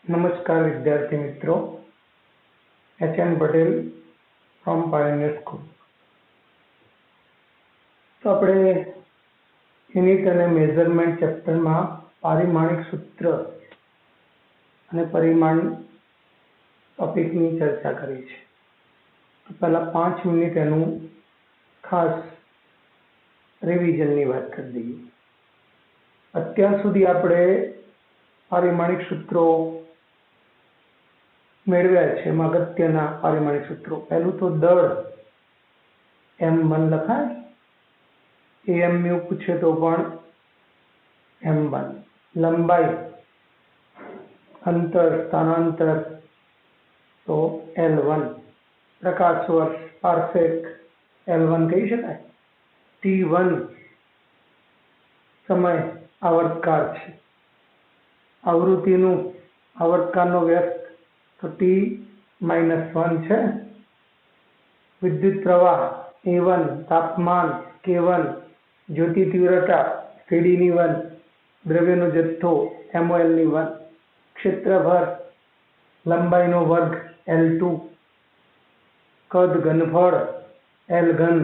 નમસ્કાર વિદ્યાર્થી મિત્રો, H N. Patel from Pioneer School. તો આપણે યુનિટ અને મેઝરમેન્ટ ચેપ્ટરમાં પારિમાણિક સૂત્ર અને પરિમાણ ટોપિકની ચર્ચા કરી છે. તો પહેલા 5 મિનિટ એનું ખાસ રિવિઝનની વાત કરી દઈએ. અત્યાર સુધી આપણે પારિમાણિક સૂત્રો મેળવ્યા છે. એમાં અગત્યના પારિમાણિક સૂત્રો, પહેલું તો દળ m1 લખાય, ammu પૂછે તો પણ m1, લંબાઈ, અંતર, સ્થાનાંતર તો L1, પ્રકાશ વર્ષ, પારસેક L1 કહી શકાય. t1 સમય આવર્તકાળ છે. આવૃત્તિનું આવર્તકાળનો વ્યસ્ત તો t-1 છે. વિદ્યુત પ્રવાહ A1, તાપમાન K1, જ્યોતિ તીવ્રતા kD-1, દ્રવ્યનો જથ્થો mol-1, ક્ષેત્રફળ લંબાઈનો વર્ગ L2, કદ ઘનફળ L ઘન,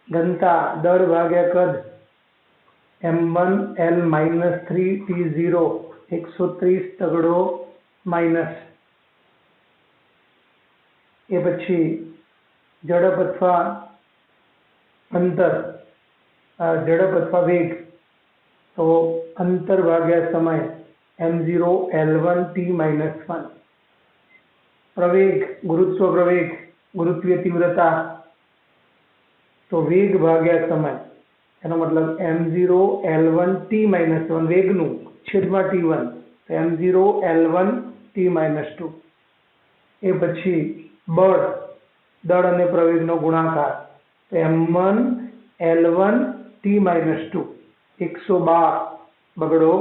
ઘનતા દળ ભાગ્યા કદ m1 L-3 T0, 130 તગડો માઇનસ. એ પછી ઝડપ અથવા અંતર, ઝડપ અથવા વેગ તો અંતર ભાગ્યા સમય m0 L1 T-1. પ્રવેગ, ગુરુત્વ પ્રવેગ, ગુરુત્વીય તીવ્રતા તો વેગ ભાગ્યા સમય, એનો મતલબ m0 L1 T-1, વેગનું છેદમાં T1 તો m0 L1 T-2. એ પછી બળ, દળ અને પ્રવેગનો ગુણાકાર તો m1 L1 T-2, 112 બગડો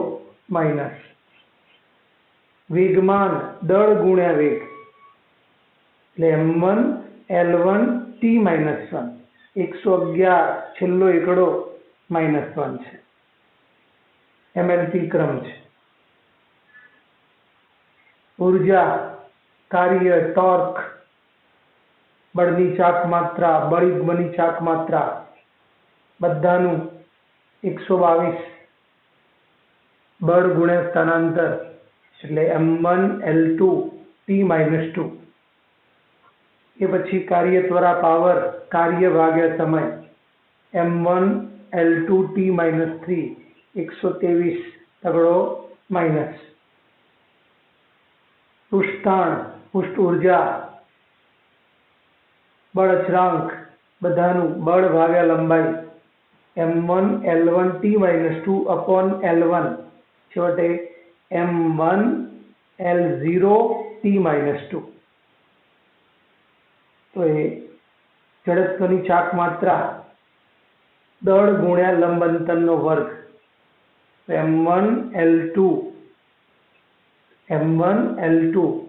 માઇનસ. વેગમાન દળ ગુણ્યા વેગ એટલે m1 L1 T-1, 111 છેલ્લો એકડો -1 છે. MLT ક્રમ છે. ઉર્જા, કાર્ય, ટોર્ક, બળની ચાક માત્રા, બળની ચાક માત્રા બધાનું 122 બળ ગુણ્યા સ્થાનાંતર એટલે m1 L2 T-2. એ પછી કાર્ય ત્વરા પાવર, કાર્ય ભાગ્યા સમય m1 L2 T-3, 123 તગડો માઇનસ. પૃષ્ઠાણ, પૃષ્ઠ ઉર્જા, બળ અચળાંક બધાનું બળ ભાગ્યા લંબાઈ m1 L1 T-2 upon L1, છેવટે m1 L0 T-2. તો એ જડત્વની ચાક માત્રા દળ ગુણ્યા લંબ અંતરનો વર્ગ m1 L2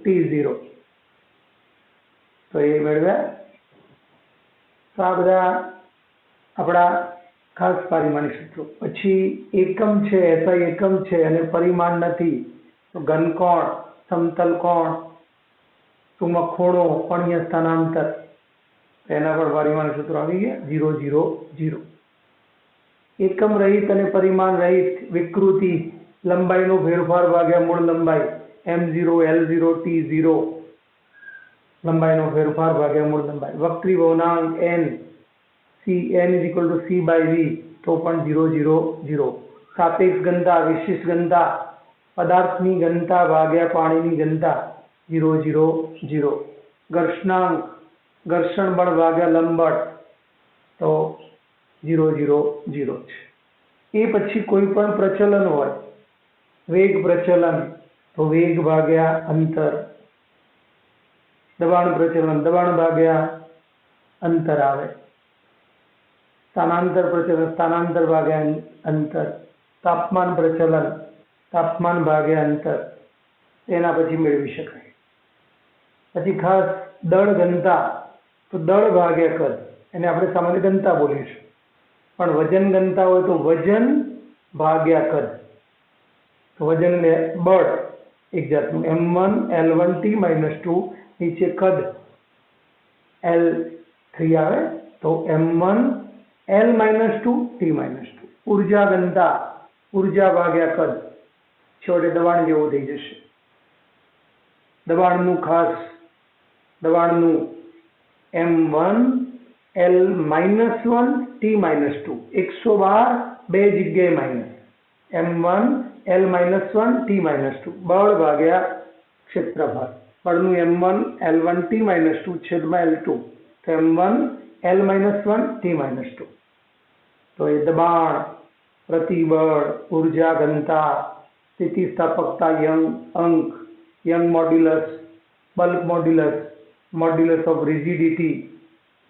T0. તો એ મેળવ્યા. તો આ બધા આપણા ખાસ પારિમાણિક સૂત્રો. પછી એકમ છે, SI એકમ છે અને પરિમાણ નથી તો ઘનકોણ, સમતલ કોણ, ટૂંકમાં ખૂણો, કોણીય સ્થાનાંતર, એના પર પારિમાણિક સૂત્રો આવી ગયા 0, 0, 0. એકમ રહિત અને પરિમાણ રહિત વિકૃતિ, લંબાઈનો ફેરફાર ભાગ્યા મૂળ લંબાઈ m0 L0 T0, લંબાઈનો ફેરફાર ભાગ્યા મૂળ લંબાઈ. વક્રી ભવનાંક n C/V તો પણ 0, 0, 0. સાપેક્ષ ઘનતા, વિશિષ્ટ ઘનતા, પદાર્થની ઘનતા ભાગ્યા પાણીની ઘનતા 0, 0, 0. ઘર્ષણાંક, ઘર્ષણ બળ ભાગ્યા લંબબળ તો 0, 0, 0 છે. એ પછી કોઈ પણ પ્રચલન હોય, વેગ પ્રચલન તો વેગ ભાગ્યા અંતર, દબાણ પ્રચલન દબાણ ભાગ્યા અંતર આવે, સ્થાનાંતર પ્રચલન સ્થાનાંતર ભાગ્યા અંતર, તાપમાન પ્રચલન તાપમાન ભાગ્યા અંતર, એના પછી મેળવી શકાય. પછી ખાસ દળ ઘનતા તો દળ ભાગ્યા કદ, એને આપણે સામાન્ય ઘનતા બોલીશું. પણ વજન ઘનતા હોય તો વજન ભાગ્યા કદ, તો વજન એટલે બળ એક જાતનું m1 l1 t -2 નીચે કદ l3 આવે તો m1 l -2 t -2 ઉર્જા ઘનતા ઉર્જા ભાગ્યા કદ છેવટે દબાણ જેવું થઈ જશે. દબાણનું m1 l -1 t -2 112 બે જગ્યાએ માઇનસ m1 l -1 t -2 બળ ભાગ્યા ક્ષેત્રફળ. બળનું m1 l1 t -2 છેદમાં l2 તો m1 l -1 t -2. તો એ દબાણ, પ્રતિબળ, ઉર્જા ઘનતા, સ્થિતિસ્થાપકતા અંક, young modulus, bulk modulus, modulus of rigidity,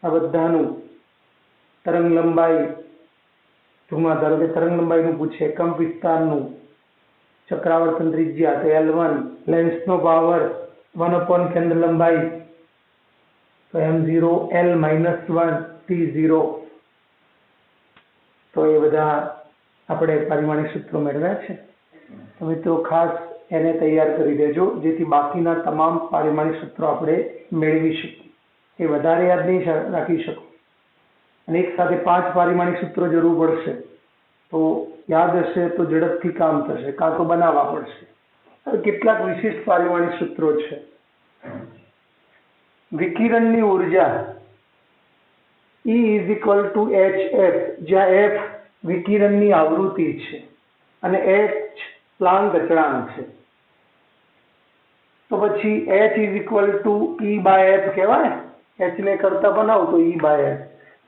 આ બધાનું તરંગ લંબાઈ ટૂંકમાં ધારો કે તરંગ લંબાઈનું પૂછે, કંપ વિસ્તારનું, ચક્રાવર્તન ત્રિજ્યા તો L1, લેન્સનો પાવર 1 કેન્દ્ર લંબાઈ તો m0 l -1 t0. તો એ બધા આપણે પારિમાણિક સૂત્રો મેળવ્યા છે. તો મિત્રો ખાસ એને તૈયાર કરી દેજો જેથી બાકીના તમામ પારિમાણિક સૂત્રો આપણે મેળવી શકીએ. એ વધારે યાદ નહીં રાખી શકો અને એક સાથે 5 પારિમાણિક સૂત્રો જરૂર પડશે તો યાદ હશે તો ઝડપથી કામ થશે, કાં તો બનાવવા પડશે. હવે કેટલાક વિશિષ્ટ પારિમાણિક સૂત્રો છે. વિકિરણની ઉર્જા E = hf, જ્યાં f વિકિરણની આવૃત્તિ છે અને h પ્લાન્ક અચળાંક છે. તો પછી h E/f કહેવાય. h ને કરતા બનાવો તો E/f.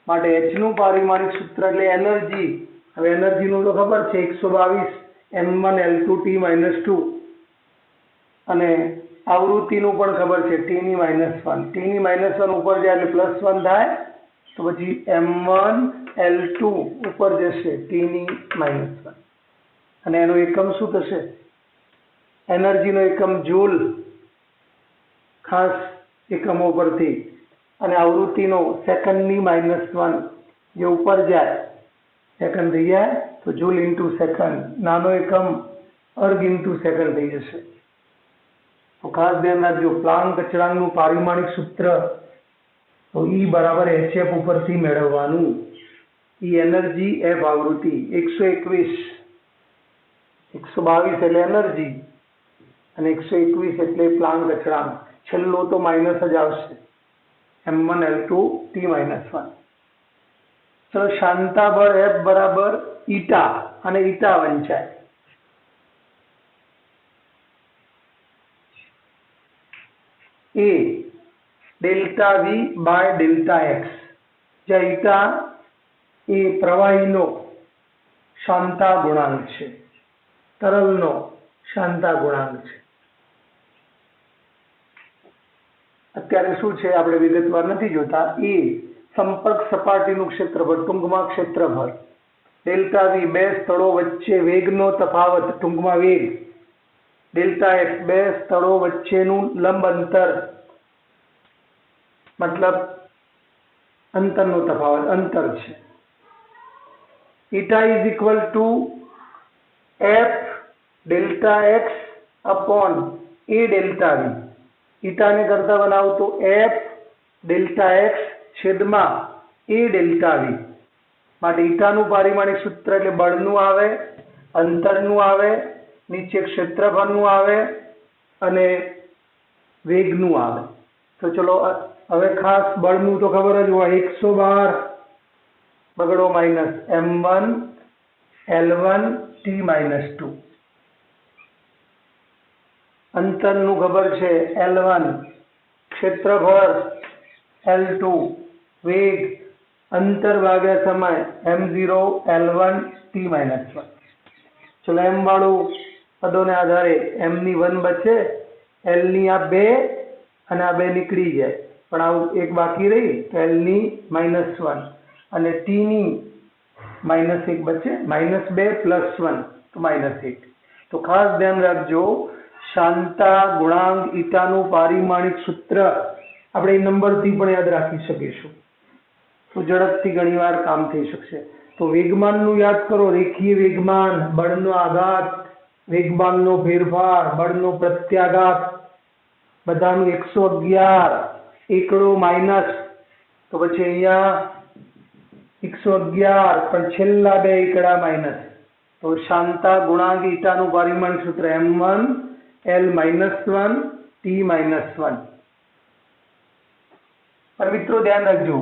માટે h નું પારિમાણિક સૂત્ર એટલે એનર્જી. હવે એનર્જીનું તો ખબર છે 122 m1 l2 t -2 અને આવૃત્તિનું પણ ખબર છે t ની -1. t ની -1 ઉપર જાય એટલે +1 થાય તો પછી m1 l2 ઉપર જશે t ની -1 અને એનો એકમ શું થશે? એનર્જીનો એકમ જૂલ, ખાસ એકમો પરથી, અને આવૃત્તિનો સેકન્ડની -1 જે ઉપર જાય સેકન્ડ થઈ જાય તો જૂલ ઇન્ટુ સેકન્ડ, નાનો એકમ અર્ગ ઇન્ટુ સેકન્ડ થઈ જશે. તો ખાસ ધ્યાન રાખજો, પ્લાન્ક અચળાંકનું પારિમાણિક સૂત્ર તો E = hf ઉપરથી મેળવવાનું. E એનર્જી, f આવૃત્તિ. 122 એટલે એનર્જી અને 121 એટલે પ્લાન્ક અચળાંક. છેલ્લો તો માઇનસ જ આવશે, m1 l2 t -1. ચલો, શાંતા બળ F = ઈટા અને ઈટા વંચાય. A ΔV/ΔX, જ્યાં ઈટા એ પ્રવાહીનો શાંતા ગુણાંક છે, તરલનો શાંતા ગુણાંક છે. અત્યારે શું છે આપણે વિગતવાર નથી જોતા. એ સંપર્ક સપાટીનું ક્ષેત્રફળ, ટૂંકમાં ક્ષેત્રફળ. ΔV બે સ્થળો વચ્ચે વેગનો તફાવત, ટૂંકમાં વેગ. ΔX બે સ્થળો વચ્ચેનું લંબ અંતર, મતલબ અંતરનો તફાવત, અંતર છે. Eta = F ΔX upon A ΔV. ઈટાને કરતા બનાવો તો F ΔX છેદમાં A ΔV. માટે ઈટાનું પારિમાણિક સૂત્ર એટલે બળનું આવે, અંતરનું આવે, નીચે ક્ષેત્રફળનું આવે અને વેગનું આવે. તો ચલો હવે ખાસ બળનું તો ખબર જ હોય, 112 બગડો માઇનસ m1 l1 t -2. અંતરનું ખબર છે l1, ક્ષેત્રફળ l2, વેગ અંતર ભાગ્યા સમય m0 l1 t -1. ચલો m વાળું પદોને આધારે m ની 1 બચે, l ની આ 2 અને આ 2 નીકળી જાય, પણ આવું એક બાકી રહી તો l ની -1 અને t ની -1 બચે, -2 + 1 તો -1. તો ખાસ ધ્યાન રાખજો, શાંતા ગુણાંક ઈટાનું પારિમાણિક સૂત્ર આપણે એ નંબરથી પણ યાદ રાખી શકીશું તો ઝડપથી ઘણીવાર કામ થઈ શકશે. તો વેગમાનનું યાદ કરો, રેખીય વેગમાન, બળનો આઘાત, વેગમાનનો ફેરફાર, બળનો પ્રત્યાઘાત, બધાનું 111, એકડો માઇનસ, તો પછી અહીંયા 111 પણ છેલ્લા બે એકડા માઇનસ, તો શાંતા ગુણાંક ઈટાનું પારિમાણિક સૂત્ર m1 l -1 t -1. પણ મિત્રો ધ્યાન રાખજો,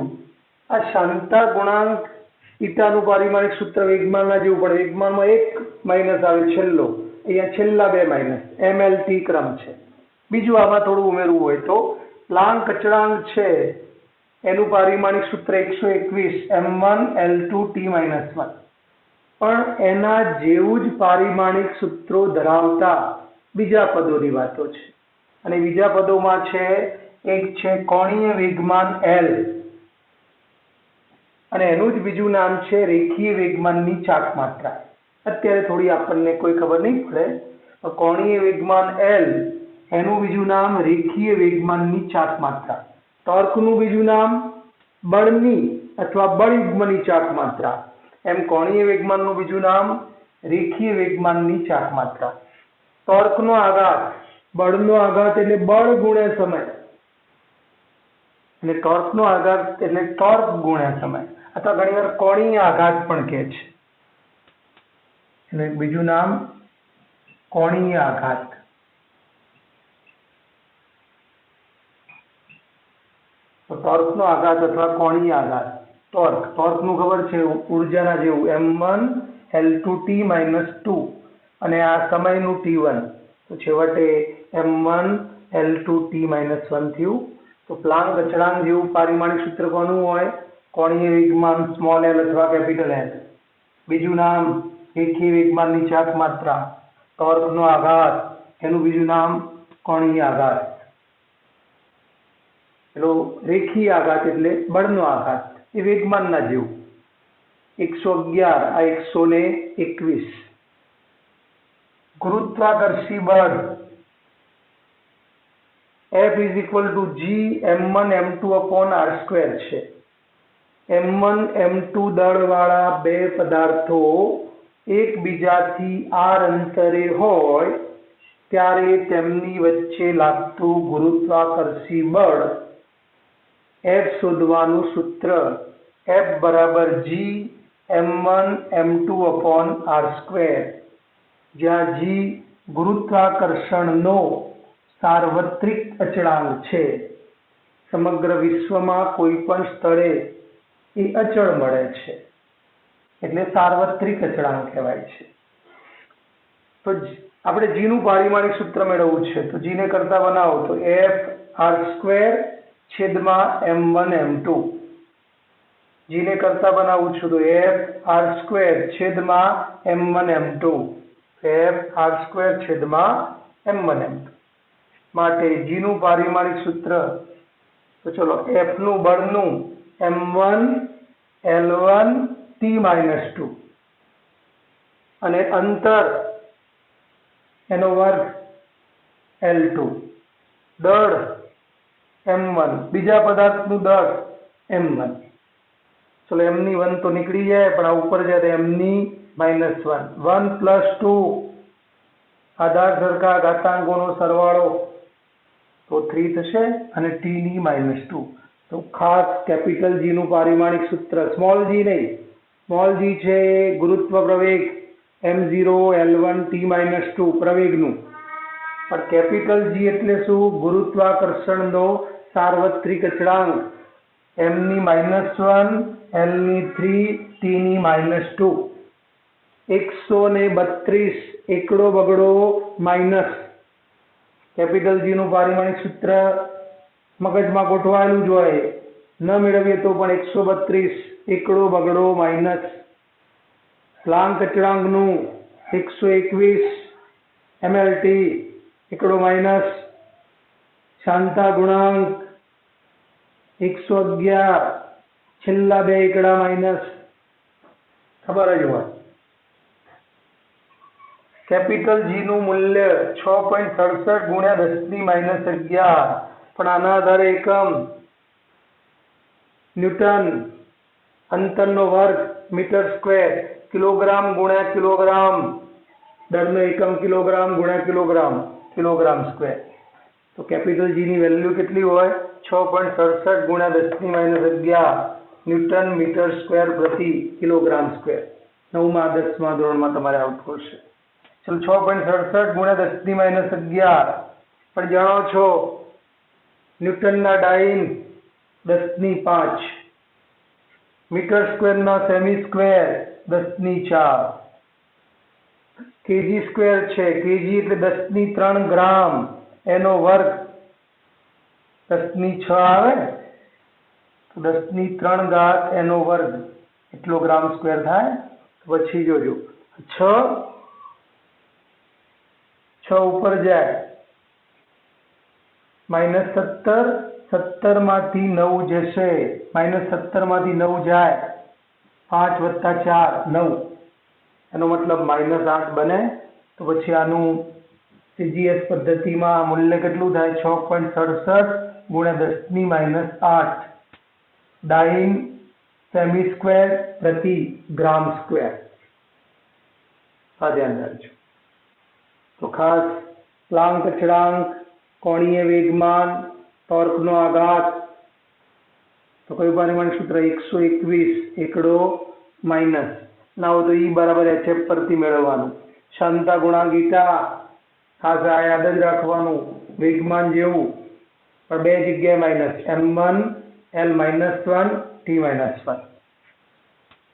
આ શાંતા ગુણાંક ઈટાનું પારિમાણિક સૂત્ર વેગમાનના જેવું પડે. વેગમાનમાં એક માઇનસ આવે છેલ્લો, અહીંયા છેલ્લા બે માઇનસ, mlt ક્રમ છે. બીજું આમાં થોડું ઉમેરવું હોય તો પ્લાન્ક અચળાંક છે એનું પારિમાણિક સૂત્ર 121 m1 l2 t -1. પણ એના જેવું જ પારિમાણિક સૂત્રો ધરાવતા બીજા પદોની વાતો છે. અને બીજા પદોમાં છે, એક છે કોણીય વેગમાન L, અને એનું જ બીજું નામ છે રેખીય વેગમાનની ચાક માત્રા. અત્યારે થોડી આપણને કોઈ ખબર નહીં પડે, કોણીય વેગમાન L, એનું બીજું નામ રેખીય વેગમાનની ચાક માત્રા. ટોર્કનું બીજું નામ બળની અથવા બળયુગ્મની ચાક માત્રા. એમ કોણીય વેગમાનનું બીજું નામ રેખીય વેગમાનની ચાક માત્રા. ટોર્કનો આઘાત, બળનો આઘાત એટલે બળ ગુણ્યા સમય, અને ટોર્કનો આઘાત એટલે ટોર્ક ગુણ્યા સમય, અથવા ઘણીવાર કોણીય આઘાત પણ કહે છે. એનું બીજું નામ કોણીય આઘાત. તો ટોર્કનો આઘાત અથવા કોણીય આઘાત. ટોર્કનું ખબર છે ઉર્જાના જેવું m1 l2 t -2, અને આ સમયનું t1, તો છેવટે m1 l2 t -1 થયું. તો પ્લાન્ક અચળાંક જેવું પારિમાણિક સૂત્ર કોનું હોય? કોણીય વેગમાન સ્મોલ l અથવા કેપિટલ L. બીજું નામ રેખીય વેગમાનની ચાક માત્રા. ટોર્કનો આઘાત, એનું બીજું નામ કોણીય આઘાત. પેલો રેખીય આઘાત એટલે બળનો આઘાત, એ વેગમાનના જેવું. 111 આ 121. ગુરુત્વાકર્ષી બળ F = G m1 m2 r² છે. m1 m2 દળવાળા બે પદાર્થો એકબીજાથી r અંતરે હોય ત્યારે તેમની વચ્ચે લાગતું ગુરુત્વાકર્ષી બળ F શોધવાનું સૂત્ર F = G m1 m2 r², જ્યાં G ગુરુત્વાકર્ષણનો સાર્વત્રિક અચળાંક છે. સમગ્ર વિશ્વમાં કોઈ પણ સ્થળે એ અચળ મળે છે, એટલે સાર્વત્રિક અચળાંક કહેવાય છે. તો આપણે G નું પારિમાણિક સૂત્ર મેળવવું છે, તો G ને કરતા બનાવો તો F r² છેદમાં m1 m2. G ને કરતા બનાવું છું તો F r² છેદમાં m1 m2. F r² છેદમાં m1 m2. માટે G નું પારિમાણિક સૂત્ર, તો ચલો F નું બળનું m1 l1 t -2, અને અંતર એનો વર્ગ l2, દળ m1, બીજા પદાર્થનું દળ m1. ચલો mની 1 તો નીકળી જાય, પણ આ ઉપર જાય તો mની -1. 1 + 2 આધાર સરખા ઘાતાંકોનો સરવાળો, તો 3 થશે, અને t ની -2. તો ખાસ કેપિટલ G નું પારિમાણિક સૂત્ર, સ્મોલ g નહીં, સ્મોલ g છે ગુરુત્વ પ્રવેગ m0 l1 t -2 પ્રવેગનું, પણ કેપિટલ G એટલે શું? ગુરુત્વાકર્ષણનો સાર્વત્રિક અચળાંક mની -1 lની 3 t ની -2. 132 એકડો બગડો માઇનસ. કેપિટલ G નું પારિમાણિક સૂત્ર મગજમાં ગોઠવાયેલું જ હોય, ન મેળવીએ તો પણ 132 એકડો બગડો માઇનસ. પ્લાન્ક અચળાંકનું 121 mlt એકડો માઇનસ. શાંતા ગુણાંક 111 છેલ્લા બે એકડા માઇનસ. ખબર જ હોય. કેપિટલ G નું મૂલ્ય 6.67 × 10⁻11, પણ આના આધારે એકમ ન્યૂટન, અંતરનો વર્ગ મીટર સ્ક્વેર, કિલોગ્રામ × કિલોગ્રામ, દળનો એકમ કિલોગ્રામ ગુણ્યા કિલોગ્રામ, કિલોગ્રામ સ્ક્વેર. તો કેપિટલ જી ની વેલ્યુ કેટલી હોય? 6.67 ગુણ્યા 10⁻11 ન્યૂટન મીટર સ્ક્વેર પ્રતિ કિલોગ્રામ સ્ક્વેર. 9મા 10મા ધોરણમાં તમારે આવતું હશે. ચલો 6.67 ગુણ્યા 10⁻11 પણ જાણો છો ન્યૂટનના ડાઇન 10⁵, મીટર સ્ક્વેરના સેમી સ્ક્વેર 10⁴, કેજી સ્ક્વેર છે, કેજી એટલે 10⁻³ ગ્રામ, એનો વર્ગ 10⁶ આવે તો 10⁻³ ઘાત એનો વર્ગ એટલો ગ્રામ સ્ક્વેર થાય. પછી જોજો 6 ઉપર જાય, -17, 17 માંથી 9 જશે, -17 માંથી 9 જાય, 5 + 4 9, એનો મતલબ -8 બને. તો પછી આનું CGS પદ્ધતિમાં મૂલ્ય કેટલું થાય? 6.67 ગુણ્યા 10⁻8 ડાઇન સેમી સ્ક્વેર પ્રતિ ગ્રામ સ્ક્વેર. આ ધ્યાન રાખજો. તો ખાસ પ્લાન્ક અચળાંક, કોણીય વેગમાન, ટોર્કનો આઘાત, તો કયું પરિમાણ સૂત્ર? 121 એકડો માઇનસ ના હોય તો E = HF પરથી મેળવવાનું. ક્ષમતા ગુણાંક ઈટા ખાસ આ યાદ જ રાખવાનું, વેગમાન જેવું પણ બે જગ્યાએ માઇનસ, m1 L-1 T-1.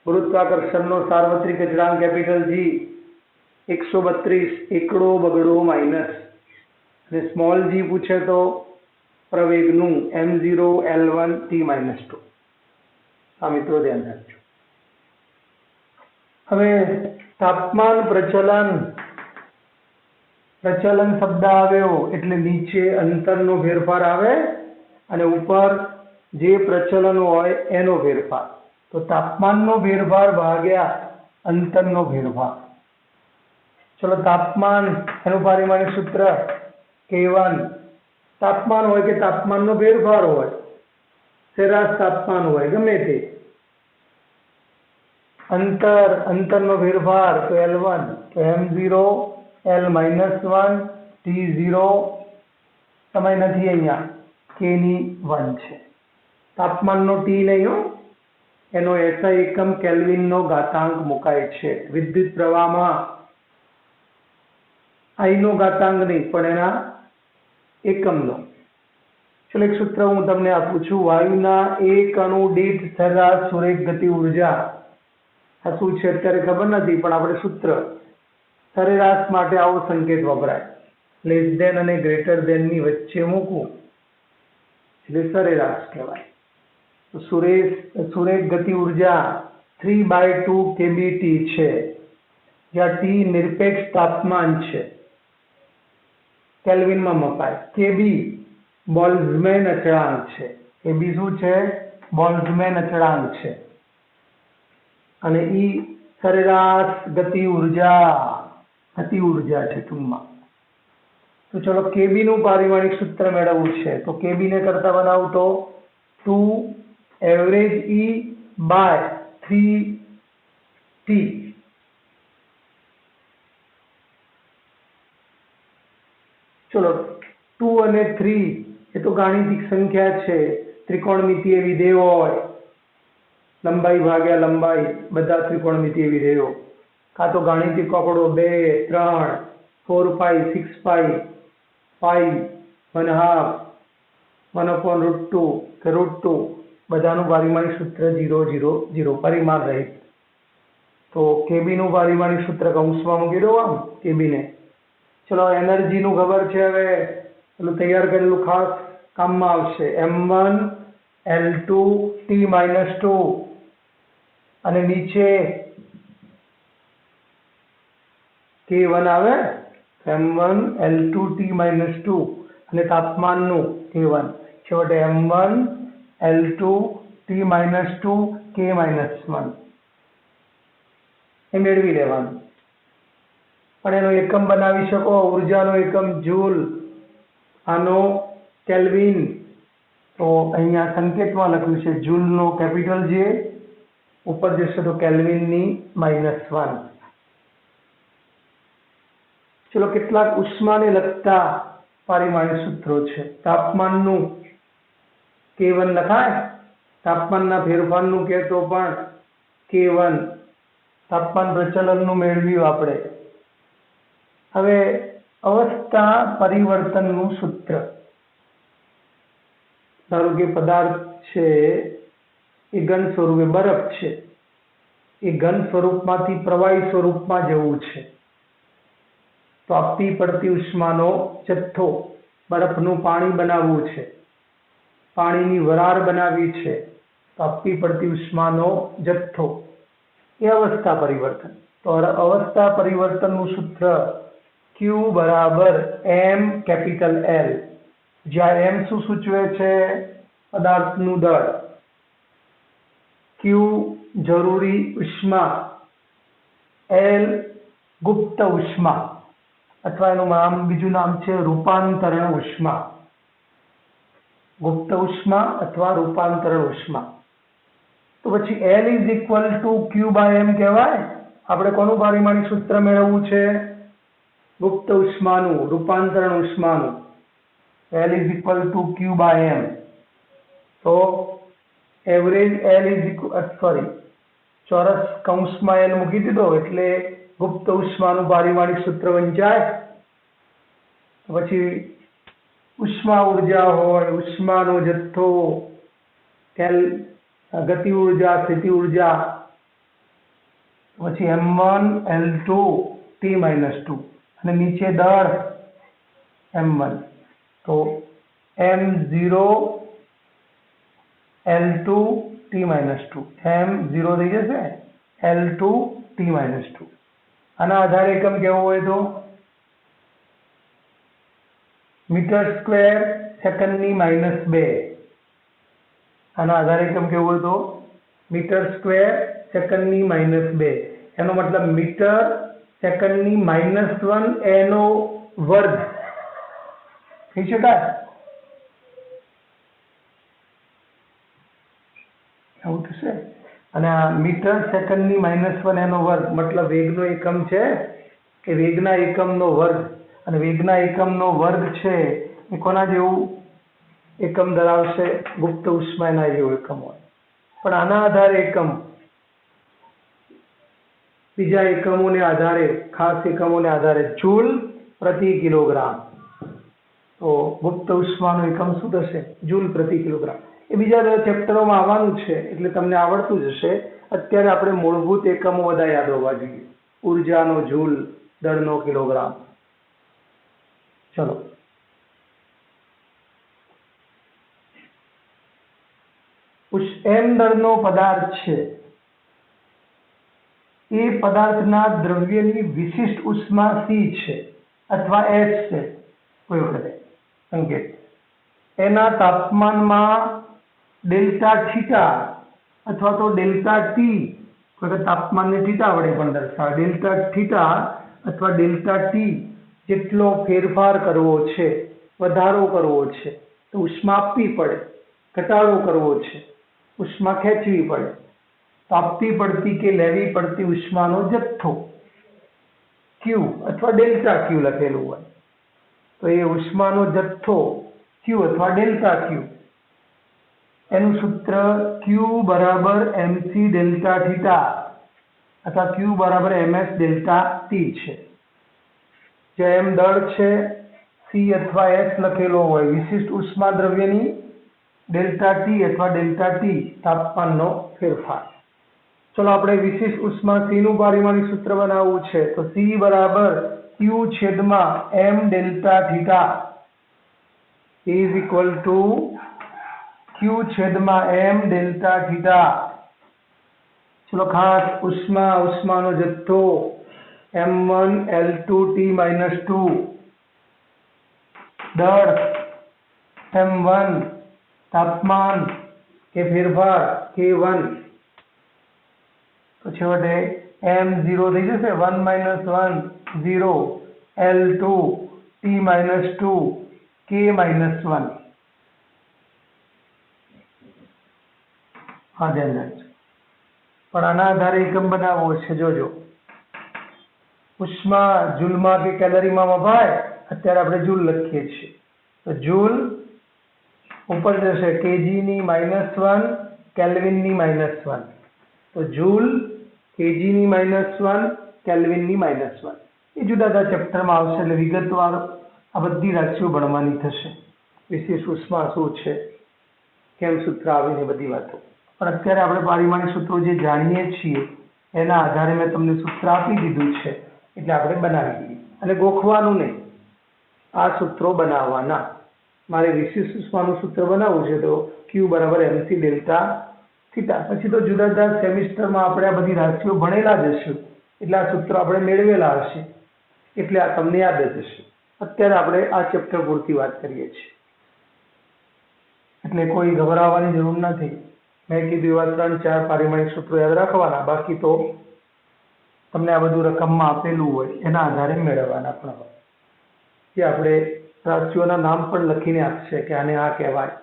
ગુરુત્વાકર્ષણનો સાર્વત્રિક અચળાંક કેપિટલ G 132 એકડો બગડો માઇનસ, અને સ્મોલ g પૂછે તો પ્રવેગનું m0 L1 T-2. આ મિત્રો ધ્યાન રાખજો. હવે તાપમાન પ્રચલન, પ્રચલન શબ્દ આવ્યો એટલે નીચે અંતરનો ફેરફાર આવે અને ઉપર જે પ્રચલન હોય એનો ફેરફાર. તો તાપમાનનો ફેરફાર ભાગ્યા અંતરનો ફેરફાર. ચલો તાપમાન, એનું પારિમાણિક સૂત્ર K1. તાપમાન હોય કે તાપમાનનો ફેરફાર હોય, સરેરાશ તાપમાન હોય ગમે તે, અંતરનો ફેરફાર તો L1, તો m0 L-1 T0 સમય નથી અહીંયા, K⁴ છે. તાપમાનનો T નહીં હો, એનો SI એકમ કેલ્વિનનો ઘાતાંક મુકાય છે. વિદ્યુત પ્રવાહમાં I નો ઘાતાંક નહીં પણ એના એકમનો. ચલો એક સૂત્ર હું તમને આપું છું. વાયુના એક અણુ દીઠ સરેરાશ સુરેખ ગતિ ઉર્જા. આ શું છે અત્યારે ખબર નથી, પણ આપણે સૂત્ર સરેરાશ માટે આવો સંકેત વપરાય. લેસ ધેન અને ગ્રેટર ધેન ની વચ્ચે મૂકવું એટલે સરેરાશ કહેવાય. તો સુરેખ ગતિ ઉર્જા 3/2 kBT છે, જ્યાં T નિરપેક્ષ તાપમાન છે, કેલ્વિનમાં મપાય. KB બોલ્ટ્ઝમેન અચળાંક છે. KB શું છે? બોલ્ટ્ઝમેન અચળાંક છે. અને E સરેરાશ ગતિ ઉર્જા છે ટૂંકમાં. તો ચલો KB નું પારિમાણિક સૂત્ર મેળવવું છે. તો KB ને કરતા બનાવું તો 2 એવરેજ E by 3T. ચલો 2 અને 3 એ તો ગાણિતિક સંખ્યા છે. ત્રિકોણમિતિય વિધેયો હોય, લંબાઈ ભાગ્યા લંબાઈ, બધા ત્રિકોણમિતિય વિધેયો. કાં તો ગાણિતિક આંકડો 2, 3, 4π, 6π, પાઈ, 1/2, 1/√2 કે √2, બધાનું પારિમાણિક સૂત્ર 0, 0, 0 પરિમાણ રહિત. તો KB નું પારિમાણિક સૂત્ર કૌંસમાં મૂકી દો આમ KB ને. ચલો એનર્જી નું ખબર છે, હવે પેલું તૈયાર કરેલું ખાસ કામમાં આવશે. m1 L2 T-2 અને નીચે K1 આવે, m1 L2 T-2 અને તાપમાનનું K1. છેવટે m1 L2 T-2 K-1 એ મેળવી લેવાનું. પણ એનો એકમ બનાવી શકો, ઉર્જાનો એકમ જૂલ, આનો કેલ્વિન. તો અહીંયા સંકેતમાં લખ્યું છે જૂલનો કેપિટલ J, ઉપર જશે તો કેલ્વિનની -1. ચલો કેટલાક ઉષ્માને લગતા પારિમાણિક સૂત્રો છે. તાપમાનનું K1 લખાય, તાપમાનના ફેરફારનું કે તો પણ K1, તાપમાન પ્રચલનનું મેળવ્યું આપણે. હવે અવસ્થા પરિવર્તનનું સૂત્ર. ધારો કે પદાર્થ છે એ ઘન સ્વરૂપે બરફ છે, એ ઘન સ્વરૂપમાંથી પ્રવાહી સ્વરૂપમાં જવું છે તો આપવી પડતી ઉષ્માનો જથ્થો, બરફનું પાણી બનાવવું છે, પાણીની વરાળ બનાવવી છે તો આપવી પડતી ઉષ્માનો જથ્થો એ અવસ્થા પરિવર્તન. તો અવસ્થા પરિવર્તનનું સૂત્ર Q બરાબર M કેપિટલ L, જ્યાં M શું સૂચવે છે? પદાર્થનું દળ. Q જરૂરી ઉષ્મા, L ગુપ્ત ઉષ્મા અથવા એનું બીજું નામ છે રૂપાંતરણ ઉષ્મા. ગુપ્ત ઉષ્મા અથવા રૂપાંતરણ ઉષ્મા. તો પછી L is equal to Q by M કહેવાય. આપણે કોનું પારિમાણિક સૂત્ર મેળવવું છે? ગુપ્ત ઉષ્માનું, રૂપાંતરણ ઉષ્માનું. L is equal to Q by M. તો એવરેજ L ઇઝ ઇક્વલ ચોરસ કૌંસમાં L મૂકી દીધો એટલે ગુપ્ત ઉષ્માનું પારિમાણિક સૂત્ર વંચાય. પછી ઉષ્મા ઉર્જા હોય, ઉષ્માનો જથ્થો, ગતિ ઉર્જા, સ્થિતિ ઉર્જા, પછી M1 L2 T-2 અને નીચે દળ M1. તો M0 L2 T-2, M0 થઈ જશે, L2 T-2. આના આધારે એકમ કેવો હોય તો મીટર સ્ક્વેર સેકન્ડની -2. આના આધારે એકમ કેવો હોય તો મીટર સ્ક્વેર સેકન્ડની -2. એનો મતલબ મીટર સેકન્ડની -1 એનો વર્ગ થઈ શકાય. આવું થશે. અને આ મીટર સેકન્ડની -1 એનો વર્ગ મતલબ વેગનો એકમ છે કે વેગના એકમનો વર્ગ. અને વેગના એકમનો વર્ગ છે એ કોના જેવું એકમ ધરાવશે? ગુપ્ત ઉષ્મા એના જેવું એકમ હોય. પણ આના આધારે એકમ બીજા એકમોને આધારે, ખાસ એકમોને આધારે જૂલ પ્રતિ કિલોગ્રામ. તો ગુપ્ત ઉષ્માનો એકમ શું થશે? જૂલ પ્રતિ કિલોગ્રામ. એ બીજા બધા ચેપ્ટરોમાં આવવાનું છે એટલે તમને આવડતું જ હશે. અત્યારે આપણે મૂળભૂત એકમો બધા યાદ હોવા જોઈએ. ઉર્જાનો જૂલ, દળનો કિલોગ્રામ. ચલો M દળનો પદાર્થ છે એ પદાર્થના દ્રવ્યની વિશિષ્ટ ઉષ્મા C છે અથવા H છે. કોઈ વખતે સંકેત એના તાપમાનમાં ડેલ્ટા થીટા અથવા તો ડેલ્ટા ટી, કોઈ વખત તાપમાનને થીટા વડે પણ દર્શાવે, ડેલ્ટા થીટા અથવા ડેલ્ટા ટી જેટલો ફેરફાર કરવો છે, વધારો કરવો છે તો ઉષ્મા આપવી પડે, ઘટાડો કરવો છે ઉષ્મા ખેંચવી પડે તો આપવી પડતી કે લેવી પડતી ઉષ્માનો જથ્થો Q અથવા ડેલ્ટા Q લખેલું હોય તો એ ઉષ્માનો જથ્થો Q અથવા ડેલ્ટા Q. એનું સૂત્ર Q બરાબર mc ડેલ્ટા થીટા અથવા Q બરાબર ms ડેલ્ટા t છે. જે M દળ છે, C અથવા S લખેલો હોય, વિશિષ્ટ ઉષ્મા દ્રવ્યની ડેલ્ટા ટી અથવા ડેલ્ટા ટી તાપમાનનો ફેરફાર. ચલો આપણે વિશિષ્ટ ઉષ્મા C નું પારિમાણિક સૂત્ર બનાવવું છે તો C બરાબર Q છેદમાં M delta theta is equal to Q છેદમાં M ડેલ્ટા થીટા. ચલો ખાસ ઉષ્માનો જથ્થો M1 L2 T-2, દળ M1, તાપમાન કે ફેરફાર K1. તો છેવટે M0 થઈ જશે 1 - 1 0 L2 T-2 K-1. હા ધ્યાન રાખજો. પણ આના આધારે એકમ બનાવવો છે. જોજો ઉષ્મા જૂલમાં કે કેલરીમાં વપાય, અત્યારે આપણે જૂલ લખીએ છીએ, તો જૂલ ઉપર જશે કેજીની -1 કેલ્વિનની -1, તો જૂલ કેજીની -1 કેલ્વિનની -1 એ જુદા જુદા ચેપ્ટરમાં આવશે, એટલે વિગતવાર આ બધી રાશિઓ ભણવાની થશે. વિશેષ ઉષ્મા શું છે, કેમ સૂત્ર આવીને બધી વાતો. પણ અત્યારે આપણે પારિમાણિક સૂત્રો જે જાણીએ છીએ એના આધારે મેં તમને સૂત્ર આપી દીધું છે, એટલે આપણે બનાવી દઈએ અને ગોખવાનું નહીં, આ સૂત્રો બનાવવાના. મારે વિશેષ ઉષ્માનું સૂત્ર બનાવવું છે તો Q બરાબર mc ડેલ્ટા થીટા. પછી તો જુદા જુદા સેમિસ્ટરમાં આપણે આ બધી રાશિઓ ભણેલા જ હશું, એટલે આ સૂત્રો આપણે મેળવેલા હશે, એટલે આ તમને યાદ જ હશે. અત્યારે આપણે આ ચેપ્ટર પૂરતી વાત કરીએ છીએ, એટલે કોઈ ગભરાવાની જરૂર નથી. મેં કીધું એવા 3-4 પારિમાણિક સૂત્રો યાદ રાખવાના, બાકી તો તમને આ બધું રકમમાં આપેલું હોય એના આધારે મેળવવાના પણ હોય. જે આપણે રાશિઓના નામ પણ લખીને આપશે કે આને આ કહેવાય,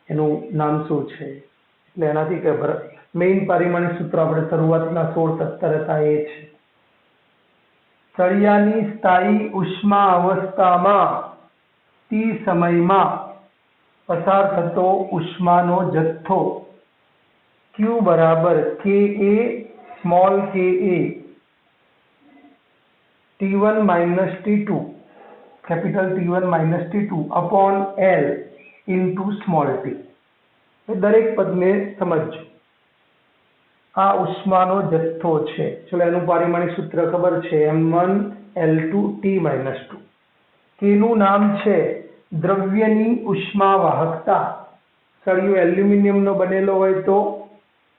એનું નામ શું છે, એટલે એનાથી કે મેઇન પારિમાણિક સૂત્ર આપણે શરૂઆતના 16-17 હતા એ છે. સળિયાની સ્થાયી ઉષ્મા અવસ્થામાં T સમયમાં પસાર થતો ઉષ્માનો જથ્થો Q બરાબર Ka small ka T1 minus T2 capital T1 - T2 upon L into small t. દરેક પદને સમજજો. આ ઉષ્માનો જથ્થો છે. ચલો એનું પારિમાણિક સૂત્ર ખબર છે, m1 L2 T - 2. કેનું નામ છે દ્રવ્યની ઉષ્મા વાહકતા. સળિયો એલ્યુમિનિયમનો બનેલો હોય તો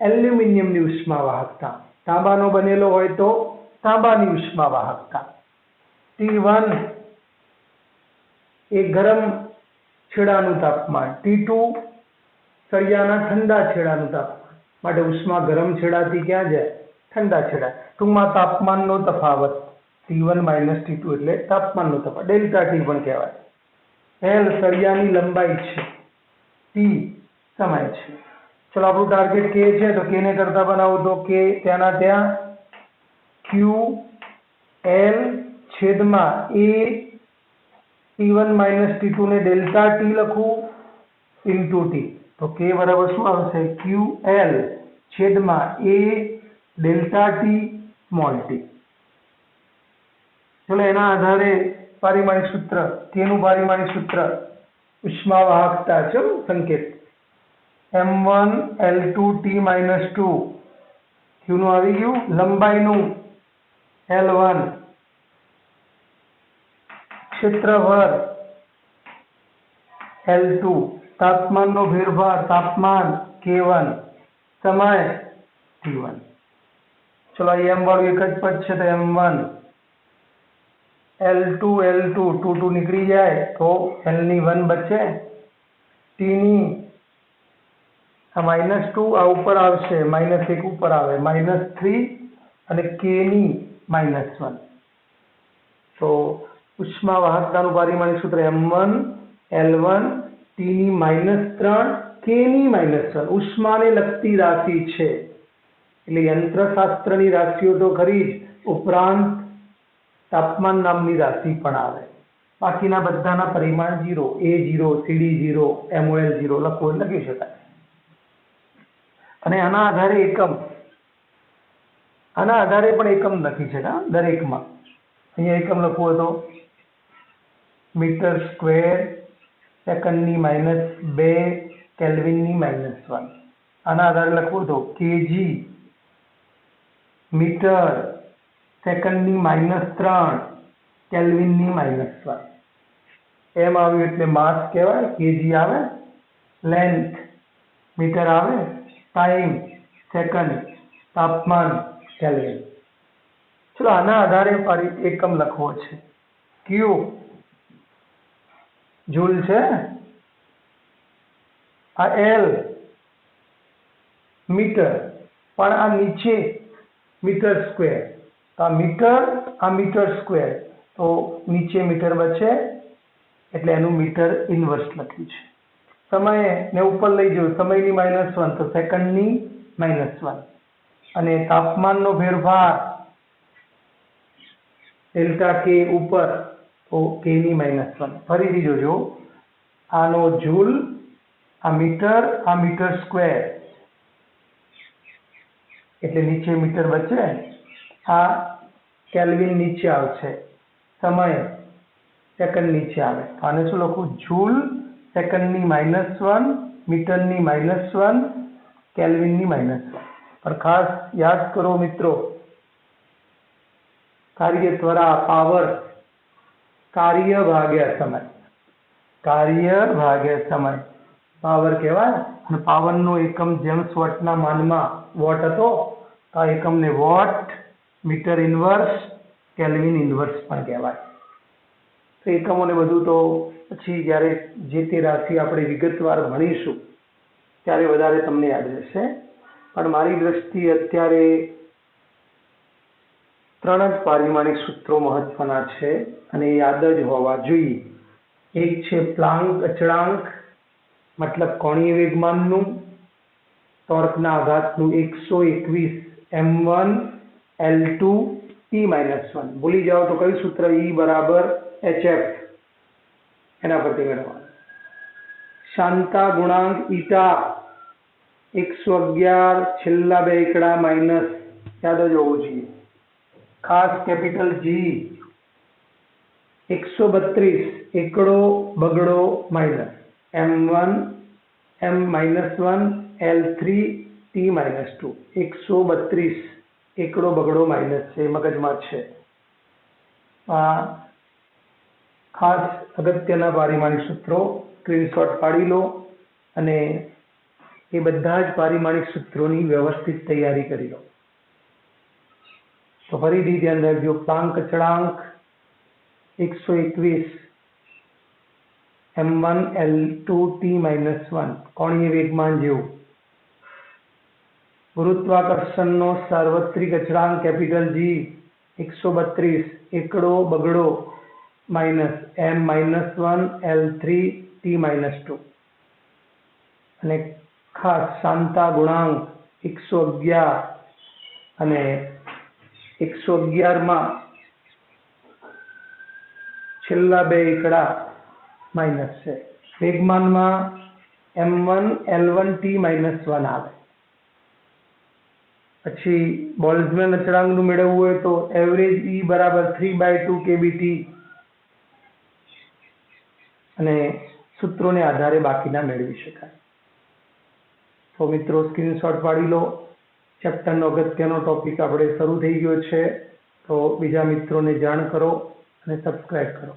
એલ્યુમિનિયમની ઉષ્મા વાહકતા, તાંબાનો બનેલો હોય તો તાંબાની ઉષ્મા વાહકતા. T1 એ ગરમ છેડાનું તાપમાન, T2 સળિયાના ઠંડા છેડાનું તાપમાન, માટે ઉષ્મા ગરમ છેડાથી ક્યાં જાય? ઠંડા છેડા. ટૂંકમાં તાપમાનનો તફાવત T1 - T2 એટલે તાપમાનનો તફાવત, ડેલ્ટા T પણ કહેવાય. L સળિયાની લંબાઈ છે, T સમય છે. ચલો આપણું ટાર્ગેટ K છે, તો K ને કરતા બનાવો તો K ત્યાંના ત્યાં Q L છેદમાં A T1 - T2 ને ડેલ્ટા T લખવું ઇન્ટુ T, તો K બરાબર શું આવશે? QL છેદમાં A delta T small t. ચલો એના આધારે પારિમાણિક સૂત્ર, તેનું પારિમાણિક સૂત્ર ઉષ્મા વાહકતા છે, સંકેત m1 L2 T - 2, Q નું આવી ગયું, લંબાઈનું L1, ક્ષેત્રફળ L2, તાપમાનનો ફેરફાર તાપમાન K1, સમય T1. ચલો m વાળું એક જ પદ છે તો m1 L2 2 નીકળી જાય તો L ની 1 બચે, T ની આ -2 આ ઉપર આવશે, -1 ઉપર આવે, -3 અને K ની -1. તો ઉષ્મા વાહકતાનું પારિમાણિક સૂત્ર m1 L1 T ની -3 K ની -1. ઉષ્માને લગતી રાશિ છે, એટલે યંત્રશાસ્ત્રની રાશિઓ તો ખરી જ, ઉપરાંત તાપમાન નામની રાશિ પણ આવે. બાકીના બધાના પરિમાણ 0, A0 CD0 MOL 0 લખો લખી શકાય. અને આના આધારે એકમ, આના આધારે પણ એકમ લખી શકાય દરેકમાં. અહીંયા એકમ લખવો હતો મીટર સ્ક્વેર સેકન્ડની -2 કેલ્વિનની -1. આના આધારે લખવું હતો કેજી મીટર સેકન્ડની -3 કેલ્વિનની -1. એમ આવ્યું એટલે માસ કહેવાય, કેજી આવે, લેન્થ મીટર આવે, ટાઈમ સેકન્ડ, તાપમાન કેલ્વિન. ચલો આના આધારે એકમ લખવો છે. ક્યુ જૂલ છે, આ એલ મીટર, પણ આ નીચે મીટર સ્ક્વેર, આ મીટર સ્ક્વેર, તો નીચે મીટર બચે એટલે એનું મીટર ઇન્વર્સ લખ્યું છે. સમય ને ઉપર લઈ જવું, સમયની -1 તો સેકન્ડની -1, અને તાપમાનનો ફેરફાર डेल्टा के ऊपर तो के ની -1 ફરીથી જોજો આનો જૂલ આ મીટર સ્ક્વેર એટલે નીચે મીટર બચે આ કેલ્વિન નીચે આવશે સમય સેકન્ડ નીચે આવે તો આને શું લખું જૂલ સેકન્ડની -1 મીટરની -1 કેલ્વિનની -1 પણ ખાસ યાદ કરો મિત્રો કાર્ય ત્વરા પાવર કાર્ય ભાગ્યા સમય પાવર કહેવાય અને પાવરનો એકમ જેમ્સ વોટના માનમાં વોટ હતો તો આ એકમને watt meter inverse kelvin inverse પણ કહેવાય તો એકમોને બધું તો પછી જ્યારે જે તે રાશિ આપણે વિગતવાર ભણીશું ત્યારે વધારે તમને યાદ રહેશે પણ મારી દ્રષ્ટિએ અત્યારે 3 જ પારિમાણિક સૂત્રો મહત્વના છે અને એ યાદ જ હોવા જોઈએ. એક છે પ્લાન્ક અચળાંક મતલબ કોણીય વેગમાનનું ટોર્કના આઘાતનું 121 m1 L2 T-1 ભૂલી જાઓ તો કયું સૂત્ર E બરાબર hf એના પરથી મેળવવાનું. શાંતા ગુણાંક ઈટા 111 છેલ્લા બે એકડા માઇનસ યાદ જ હોવું જોઈએ. ખાસ કેપિટલ જી 132 એકડો બગડો minus m1 m-1 L3 T-2 132 એકડો બગડો માઇનસ છે મગજમાં છે. આ ખાસ અગત્યના પારિમાણિક સૂત્રો સ્ક્રીનશોટ પાડી લો અને એ બધા જ પારિમાણિક સૂત્રોની વ્યવસ્થિત તૈયારી કરી લો. તો ફરીથી ધ્યાન રાખજો પ્લાન્ક અચળાંક 121 m1 L2 T-1 કોણીય વેગમાન જેવું. ગુરુત્વાકર્ષણનો સાર્વત્રિક અચળાંક કેપિટલ જી 132 એકડો બગડો માઇનસ m-1 L3 T-2 અને ખાસ શાંતા ગુણાંક 111 અને 111 માં છેલ્લા બે એકડા માઇનસ છે. વેગમાનમાં m1 L1 T-1 આવે. પછી બોલ્ટ્ઝમેન અચળાંકનું મેળવવું હોય તો એવરેજ E બરાબર 3/2 kBT અને સૂત્રોને આધારે બાકીના મેળવી શકાય. તો મિત્રો સ્ક્રીનશોટ પાડી લો. ચેપ્ટરનો અગત્યનો ટોપિક આપણે શરૂ થઈ ગયો છે તો બીજા મિત્રોને જાણ કરો અને સબસ્ક્રાઇબ કરો.